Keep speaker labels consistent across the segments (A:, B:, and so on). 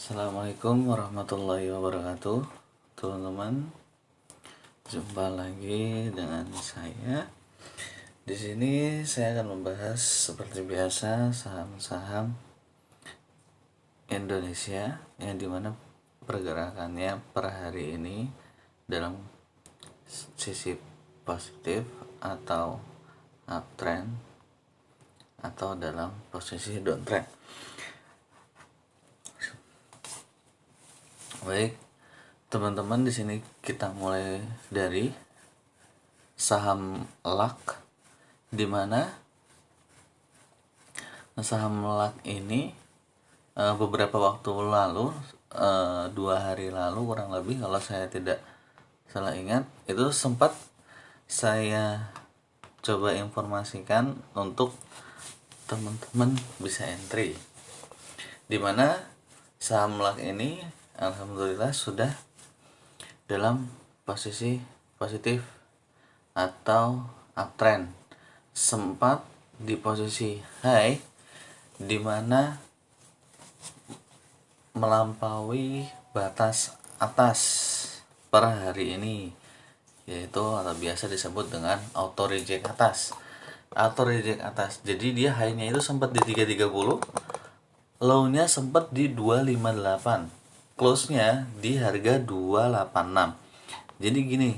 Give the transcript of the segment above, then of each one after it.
A: Assalamualaikum warahmatullahi wabarakatuh, teman-teman. Jumpa lagi dengan saya. Di sini saya akan membahas seperti biasa saham-saham Indonesia yang dimana pergerakannya per hari ini dalam sisi positif atau uptrend atau dalam posisi downtrend. Baik, teman-teman, di sini kita mulai dari saham LAK, di mana saham LAK ini beberapa waktu lalu, 2 hari lalu kurang lebih, kalau saya tidak salah ingat, itu sempat saya coba informasikan untuk teman-teman bisa entry, di mana saham LAK ini alhamdulillah sudah dalam posisi positif atau uptrend, sempat di posisi high di mana melampaui batas atas per hari ini, yaitu atau biasa disebut dengan auto reject atas. Jadi dia high-nya itu sempat di 330, low-nya sempat di 258, close-nya di harga 286. Jadi gini,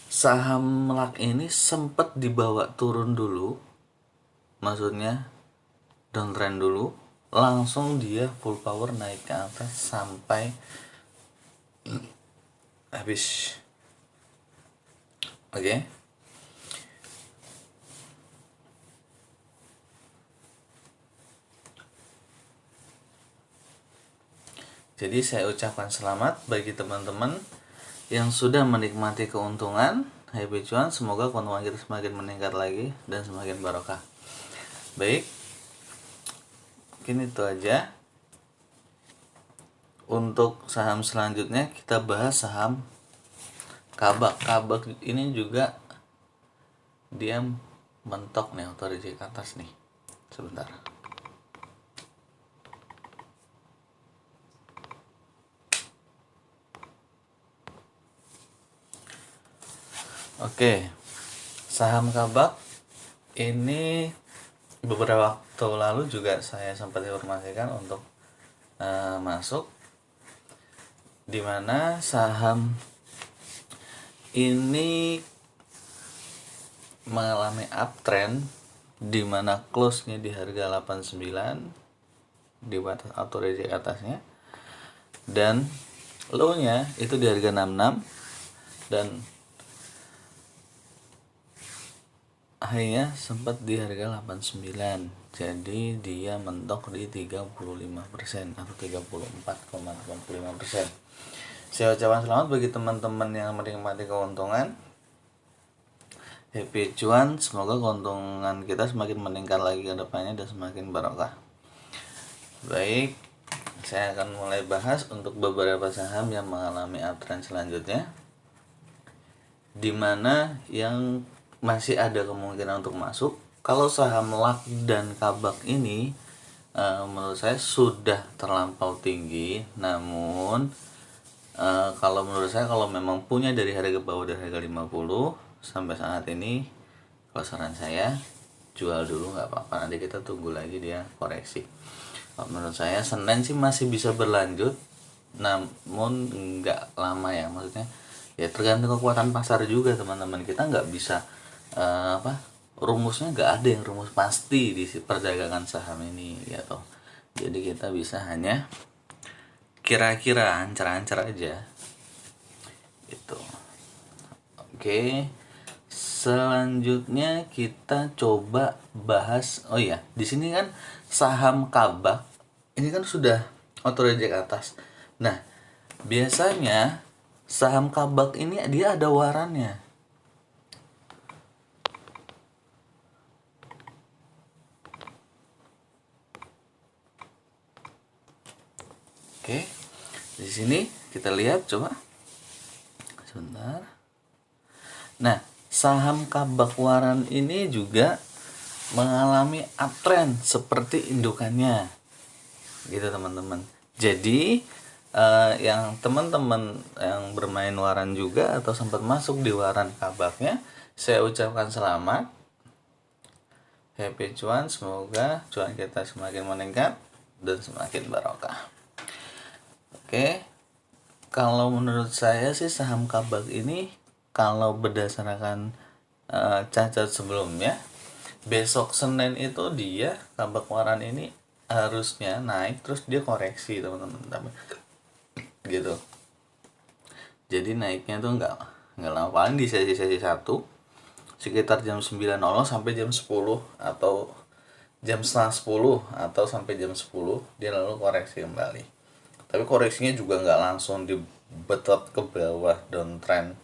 A: saham LAK ini sempat dibawa turun dulu, maksudnya downtrend dulu, langsung dia full power naik ke atas sampai habis. Oke. Jadi saya ucapkan selamat bagi teman-teman yang sudah menikmati keuntungan. Happy cuan, semoga keuntungan kita semakin meningkat lagi dan semakin barokah. Baik, mungkin itu aja. Untuk saham selanjutnya kita bahas saham Kabak. Kabak ini juga dia mentok nih, auto reject atas nih. Sebentar. Oke, saham Kabak ini beberapa waktu lalu juga saya sempat informasikan untuk masuk, dimana saham ini mengalami uptrend, dimana close-nya di harga 89 di batas auto reject atasnya, dan low-nya itu di harga 66 dan high-nya sempat di harga 89. Jadi dia mentok di 35% atau 34,85%. Saya ucapkan selamat bagi teman-teman yang menikmati keuntungan. Happy cuan, semoga keuntungan kita semakin meningkat lagi ke depannya dan semakin barokah. Baik, saya akan mulai bahas untuk beberapa saham yang mengalami uptrend selanjutnya, dimana yang masih ada kemungkinan untuk masuk. Kalau saham LAK dan Kabak ini menurut saya sudah terlampau tinggi. Namun kalau menurut saya, kalau memang punya dari harga bawah dari harga 50 sampai saat ini, kalau saran saya jual dulu, nggak apa-apa, nanti kita tunggu lagi dia koreksi. Kalau menurut saya Senin sih masih bisa berlanjut, namun nggak lama ya, maksudnya ya tergantung kekuatan pasar juga teman-teman. Kita nggak bisa rumusnya, nggak ada yang rumus pasti di perdagangan saham ini gitu. Jadi kita bisa hanya kira-kira ancar-ancar aja gitu. Oke, selanjutnya kita coba bahas, oh iya, di sini kan saham Kabak ini kan sudah auto reject atas. Nah, biasanya saham Kabak ini dia ada warannya. Oke, di sini kita lihat, coba sebentar. Nah, saham Kabak waran ini juga mengalami uptrend seperti indukannya. gitu teman-teman. Jadi yang teman-teman yang bermain waran juga atau sempat masuk di waran kabaknya, saya ucapkan selamat, happy cuan, semoga cuan kita semakin meningkat dan semakin barokah. Oke, kalau menurut saya sih saham kabak ini kalau berdasarkan cacat sebelumnya, besok Senin itu dia kabak waran ini harusnya naik, terus dia koreksi teman-teman, gitu. Jadi naiknya tuh nggak lama, paling di sesi 1 sekitar jam 9.00 sampai jam 10 atau jam setengah 10 atau sampai jam 10 dia lalu koreksi kembali. Tapi koreksinya juga nggak langsung dibetot ke bawah downtrend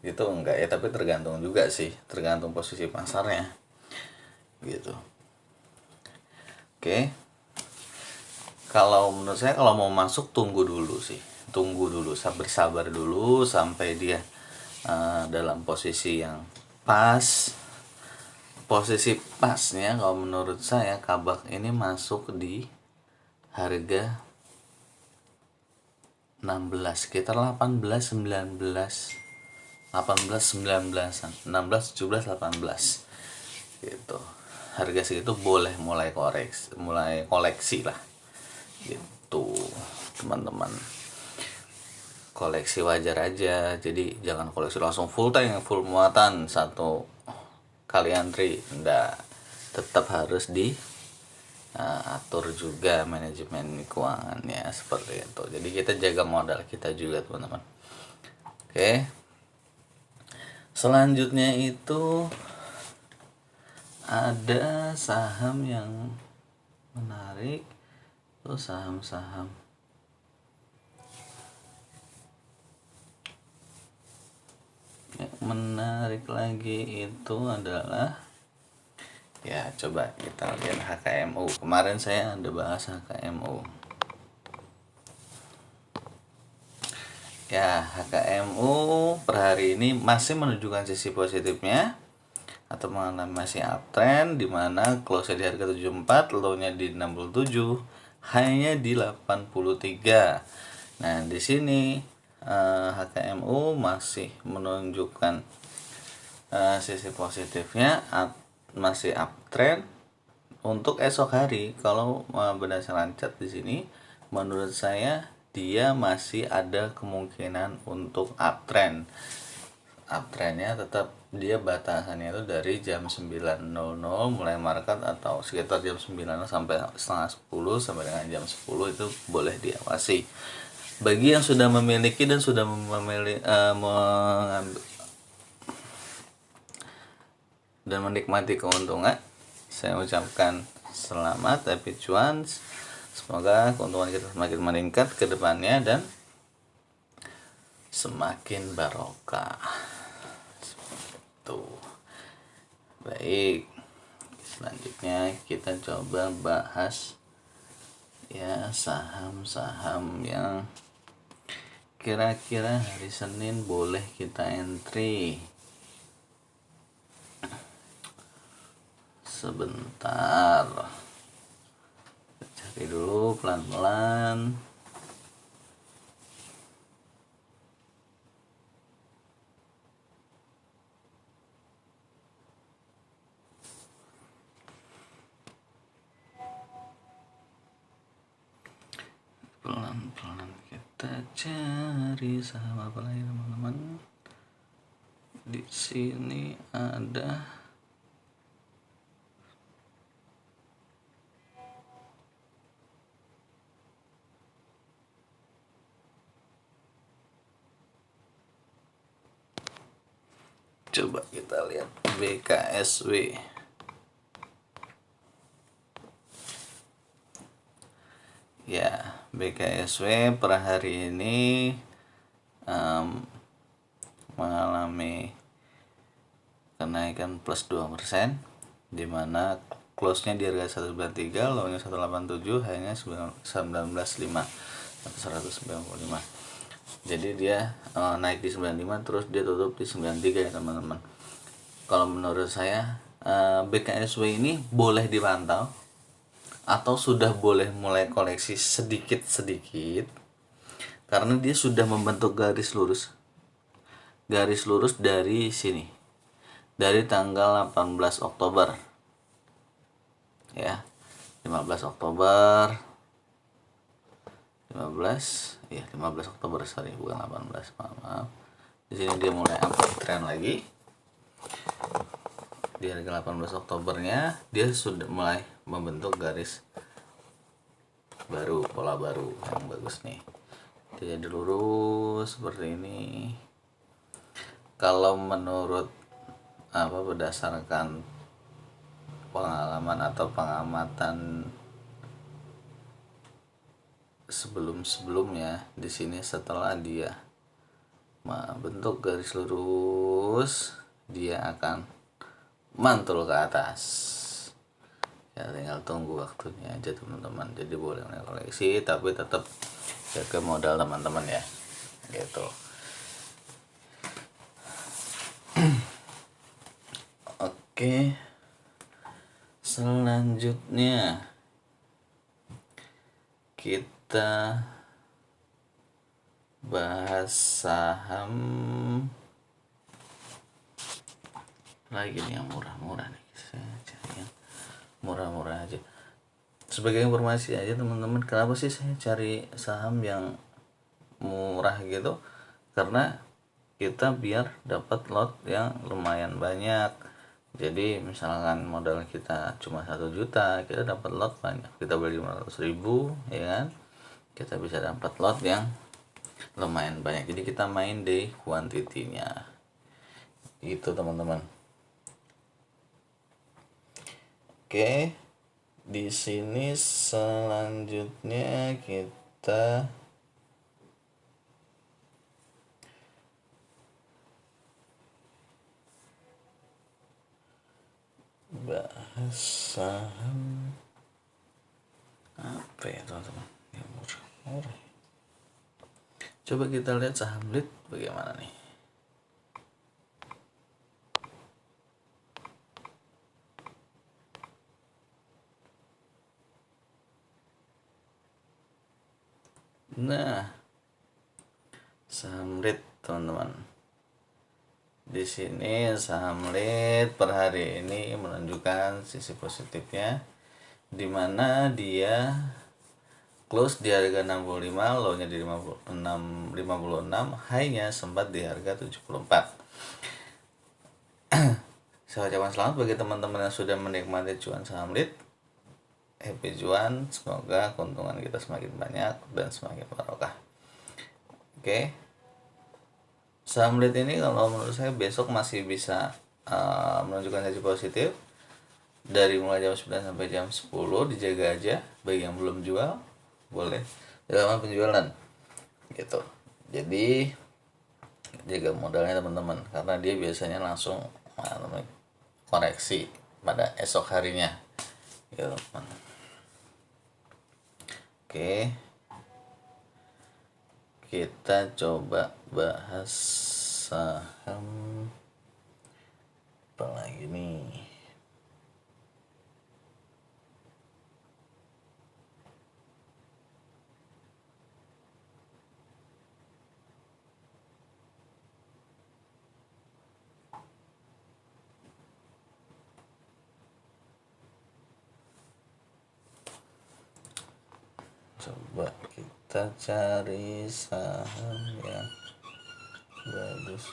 A: gitu, enggak ya, tapi tergantung juga sih, tergantung posisi pasarnya gitu. Oke, kalau menurut saya kalau mau masuk tunggu dulu, sabar dulu sampai dia dalam posisi yang pas. Posisi pasnya kalau menurut saya kabak ini masuk di harga 16, sekitar 18, 19, 19-an, 16, 17, 18 gitu. Harga segitu boleh mulai koleksi lah gitu teman-teman. Koleksi wajar aja, jadi jangan koleksi langsung full tank, full muatan satu kali antri, enggak. Tetap harus di atur juga manajemen keuangannya seperti itu. Jadi kita jaga modal kita juga teman-teman. Oke, selanjutnya itu ada saham yang menarik, itu saham-saham yang menarik lagi itu adalah, ya coba kita lihat HKMU. Kemarin saya ada bahas HKMU. Ya, HKMU per hari ini masih menunjukkan sisi positifnya atau mengalami masih uptrend, di mana close di harga 74, low-nya di 67, high-nya di 83. Nah, di sini HKMU masih menunjukkan sisi positifnya, masih uptrend. Untuk esok hari kalau berdasarkan chart di sini, menurut saya dia masih ada kemungkinan untuk uptrend. Uptrendnya tetap dia batasannya itu dari jam 9.00 mulai market atau sekitar jam 9 sampai setengah 10 sampai dengan jam 10 itu boleh diawasi. Bagi yang sudah memiliki dan sudah mengambil dan menikmati keuntungan, saya ucapkan selamat, happy cuan. Semoga keuntungan kita semakin meningkat ke depannya dan semakin barokah. Tuh. Baik. Selanjutnya kita coba bahas ya saham-saham yang kira-kira hari Senin boleh kita entry. Sebentar, cari dulu pelan-pelan. Pelan-pelan kita cari saham apa lagi teman-teman. Di sini ada coba kita lihat BKSW. Ya, BKSW per hari ini mengalami kenaikan plus 2%, di mana close-nya di harga 193, low-nya 187, high-nya 195 atau 195. Jadi dia naik di 95 terus dia tutup di 93 ya teman-teman. Kalau menurut saya BKSW ini boleh dipantau atau sudah boleh mulai koleksi sedikit-sedikit, karena dia sudah membentuk garis lurus dari sini, dari tanggal 18 Oktober ya, 15 Oktober 15 Oktober, sorry, bukan 18, maaf. Di sini dia mulai update tren lagi. Di harga 18 Oktobernya dia sudah mulai membentuk garis baru, pola baru yang bagus nih. Dia jadi lurus seperti ini. Kalau menurut berdasarkan pengalaman atau pengamatan sebelumnya, di sini setelah dia bentuk garis lurus, dia akan mantul ke atas. Ya tinggal tunggu waktunya aja teman-teman. Jadi boleh koleksi tapi tetap jaga modal teman-teman ya, gitu. Oke, selanjutnya kita bahas saham lagi nih yang murah-murah nih. Saya cari yang murah-murah aja. Sebagai informasi aja teman-teman, kenapa sih saya cari saham yang murah gitu? Karena kita biar dapat lot yang lumayan banyak. Jadi misalkan modal kita cuma 1 juta, kita dapat lot banyak. Kita beli 500.000 ya kan, kita bisa dapat lot yang lumayan banyak. Jadi kita main di kuantitinya gitu teman-teman. Oke, di sini selanjutnya kita bahas saham apa ya teman-teman yang murah. Coba kita lihat saham lead bagaimana nih. Nah, saham lead teman-teman. Di sini saham lead per hari ini menunjukkan sisi positifnya, di mana dia close di harga 65, low-nya di 56, high-nya sempat di harga 74. Saya ucapkan selamat bagi teman-teman yang sudah menikmati cuan saham lead. Happy cuan, semoga keuntungan kita semakin banyak dan semakin barokah. Oke. Saham lead ini kalau menurut saya besok masih bisa menunjukkan sisi positif. Dari mulai jam 9 sampai jam 10 dijaga aja. Bagi yang belum jual, boleh dilakukan penjualan gitu. Jadi jaga modalnya teman-teman, karena dia biasanya langsung koreksi pada esok harinya gitu teman. Oke, kita coba bahas saham apa lagi nih. Coba kita cari saham yang bagus.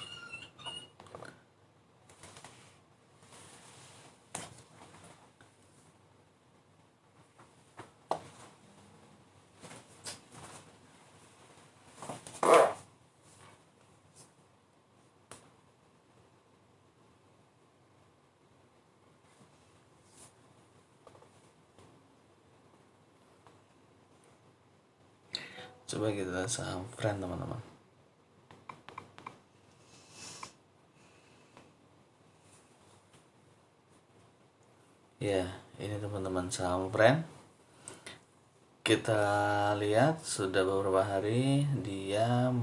A: Coba kita saham friend teman-teman. Ya, ini teman-teman saham friend. Kita lihat sudah beberapa hari dia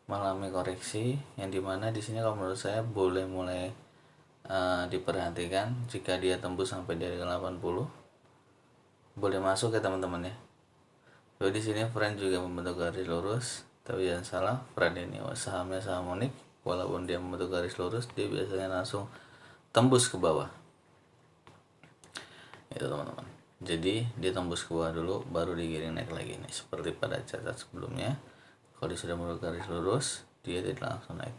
A: mengalami koreksi, yang dimana di sini kalau menurut saya boleh mulai diperhatikan jika dia tembus sampai dari 80. boleh masuk ya teman-teman ya. Jadi di sini friend juga membentuk garis lurus, tapi jangan salah, friend ini sahamnya saham unik, walaupun dia membentuk garis lurus, dia biasanya langsung tembus ke bawah. Itu teman-teman. Jadi dia tembus ke bawah dulu, baru digiring naik lagi nih, seperti pada catat sebelumnya. Kalau dia sudah membentuk garis lurus, dia tidak langsung naik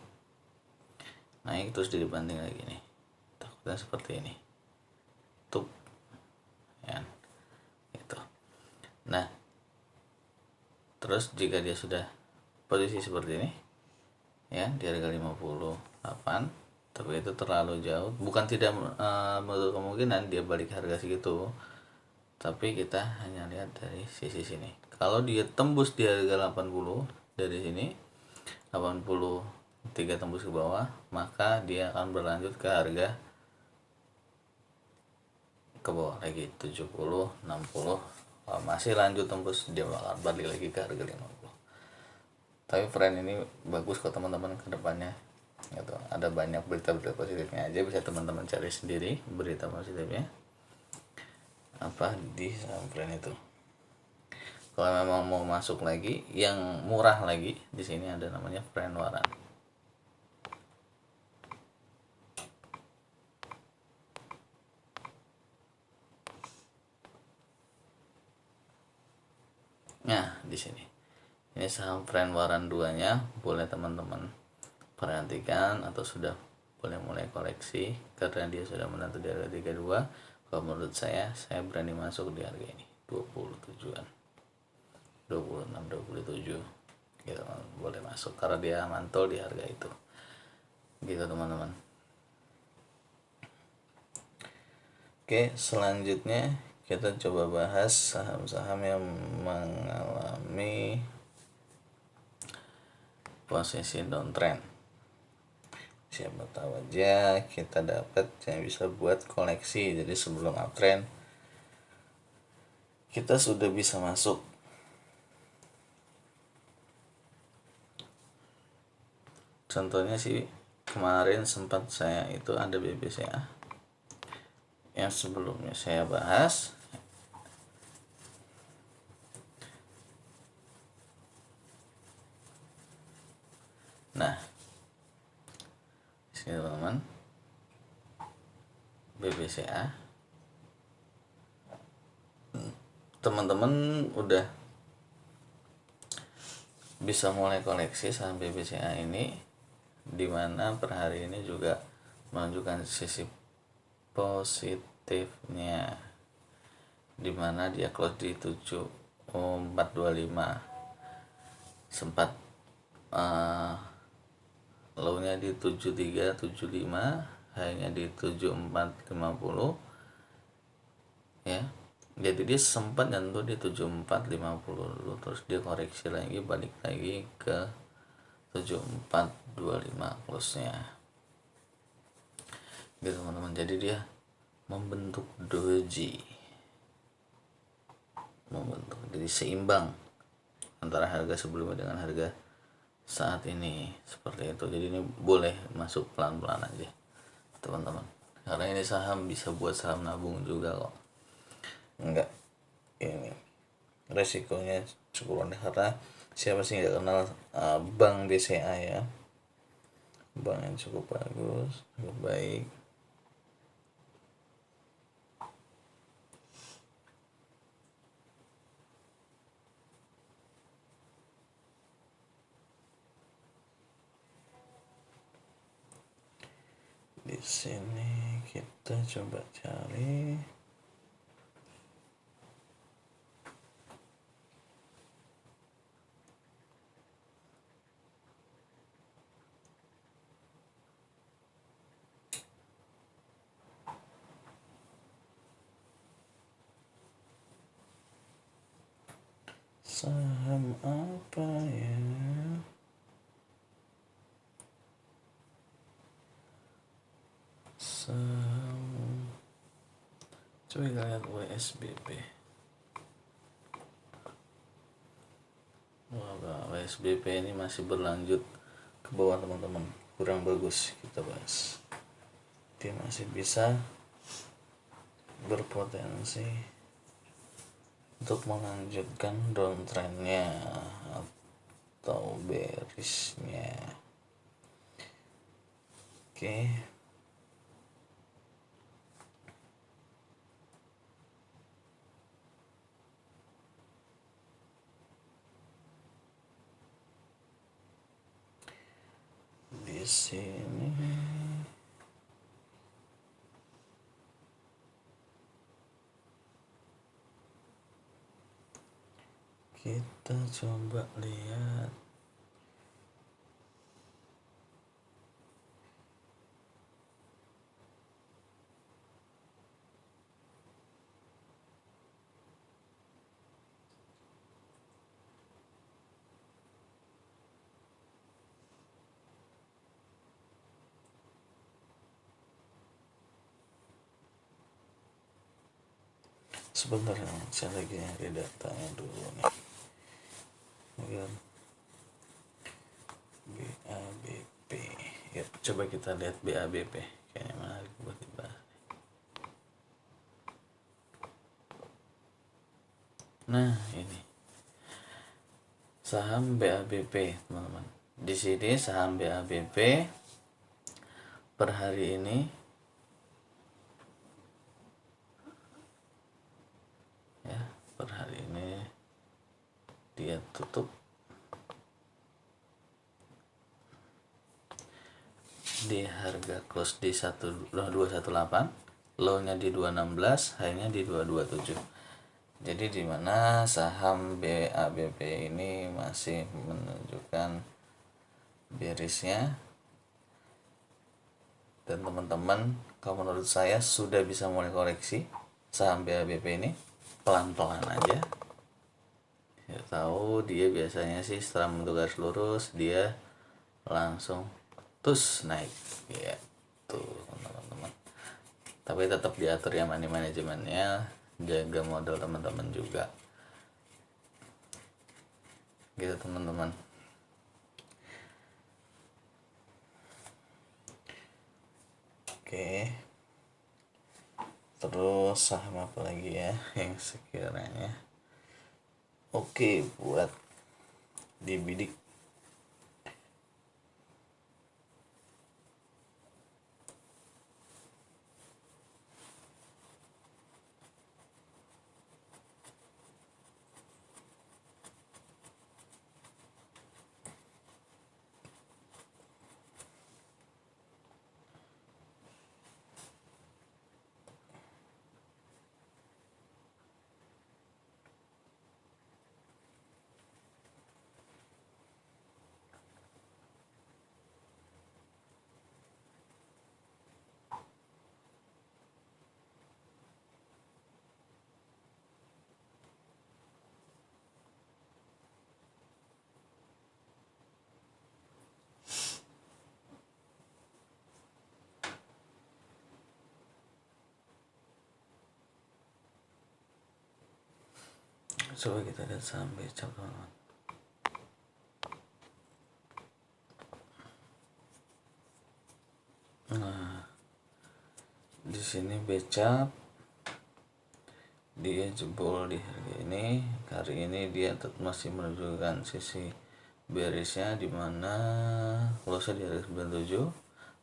A: terus dibanting lagi nih. Takutnya seperti ini. Tuh, ya, itu. Nah, terus jika dia sudah posisi seperti ini ya di harga 58, tapi itu terlalu jauh, bukan tidak menutup kemungkinan dia balik harga segitu, tapi kita hanya lihat dari sisi sini. Kalau dia tembus di harga 80 dari sini, 83 tembus ke bawah, maka dia akan berlanjut ke harga ke bawah lagi 70, 60. Kalau masih lanjut tembus, dia bakal balik lagi ke harga 50. Tapi friend ini bagus kok teman-teman ke depannya gitu. Ada banyak berita-berita positifnya aja, bisa teman-teman cari sendiri berita positifnya apa di saham friend itu. Kalau memang mau masuk lagi yang murah lagi, di sini ada namanya friend waran. Nah, di sini. Ini saham friend waran 2-nya, boleh teman-teman perhatikan atau sudah boleh mulai koleksi karena dia sudah menentu di harga 32. Kalau menurut saya berani masuk di harga ini 27-an. 26, 27 gitu, boleh masuk karena dia mantul di harga itu. Gitu teman-teman. Oke, selanjutnya kita coba bahas saham-saham yang mengalami posisi downtrend. Siapa tahu aja kita dapat yang bisa buat koleksi. Jadi sebelum uptrend kita sudah bisa masuk. Contohnya sih kemarin sempat saya itu ada BBCA yang sebelumnya saya bahas. Nah, sini teman-teman, BBCA, teman-teman udah bisa mulai koleksi saham BBCA ini, dimana per hari ini juga menunjukkan sisi positifnya, dimana dia close di 7425, sempat low-nya di 7375, high-nya di 7450 ya. Jadi dia sempat nyentuh di 7450 dulu, terus dia koreksi lagi, balik lagi ke 7425 close-nya gitu teman-teman. Jadi dia membentuk doji, jadi seimbang antara harga sebelumnya dengan harga saat ini, seperti itu. Jadi ini boleh masuk pelan-pelan aja teman-teman, karena ini saham bisa buat saham nabung juga kok. Enggak, ini resikonya cukup rendah karena siapa sih nggak kenal bank BCA ya, bank yang cukup bagus, cukup baik. Di sini kita coba cari saham apa ya. Coba kita lihat WSBP. Wah, WSBP ini masih berlanjut ke bawah teman-teman, kurang bagus kita bahas. Dia masih bisa berpotensi untuk melanjutkan downtrendnya atau bearishnya. Oke. Di sini kita coba lihat sebentar, saya lagi nyari datanya dulu nih. Agar BABP, ya, coba kita lihat BABP, kayaknya menarik buat dibahas. Nah, ini saham BABP, teman-teman. Di sini saham BABP per hari ini ya, per hari ini dia tutup di harga close di 218, low-nya di 216, high-nya di 227. Jadi di mana saham BABP ini masih menunjukkan bearishnya, dan teman-teman, kalau menurut saya sudah bisa mulai koreksi saham BABP ini pelan-pelan aja. Ya, tahu dia biasanya sih setelah membentuk garis lurus dia langsung terus naik ya tuh, teman-teman. Tapi tetap diatur ya money manajemennya, jaga modal teman-teman juga gitu, teman-teman. Oke, terus saham apa lagi ya yang sekiranya oke buat dibidik? Coba kita lihat saham becap, teman-teman. Nah, di sini becap dia jebol di harga ini. Hari ini dia tetap masih menunjukkan sisi bearishnya, di mana low-nya di harga 97,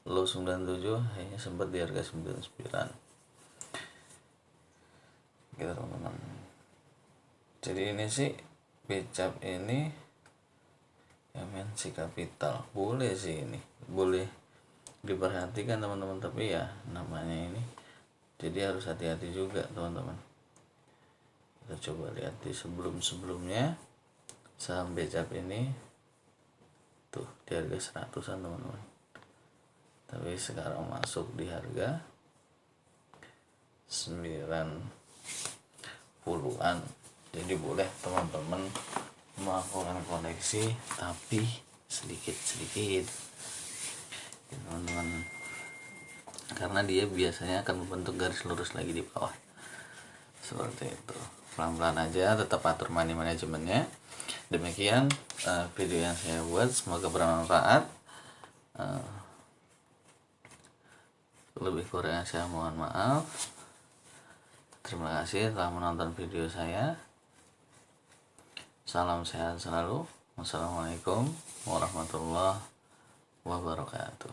A: low 97, hanya sempat di harga 99 gitu, teman-teman. Jadi ini sih becap ini MNC Capital, boleh sih, ini boleh diperhatikan teman-teman, tapi ya namanya ini jadi harus hati-hati juga, teman-teman. Kita coba lihat di sebelum-sebelumnya saham becap ini tuh di harga 100-an, teman-teman, tapi sekarang masuk di harga 90-an. Jadi boleh teman-teman melakukan koleksi tapi sedikit-sedikit, teman-teman, karena dia biasanya akan membentuk garis lurus lagi di bawah seperti itu. Pelan-pelan aja, tetap atur money manajemennya. Demikian video yang saya buat, semoga bermanfaat. Lebih kurangnya saya mohon maaf. Terima kasih telah menonton video saya. Salam sehat selalu. Wassalamualaikum warahmatullahi wabarakatuh.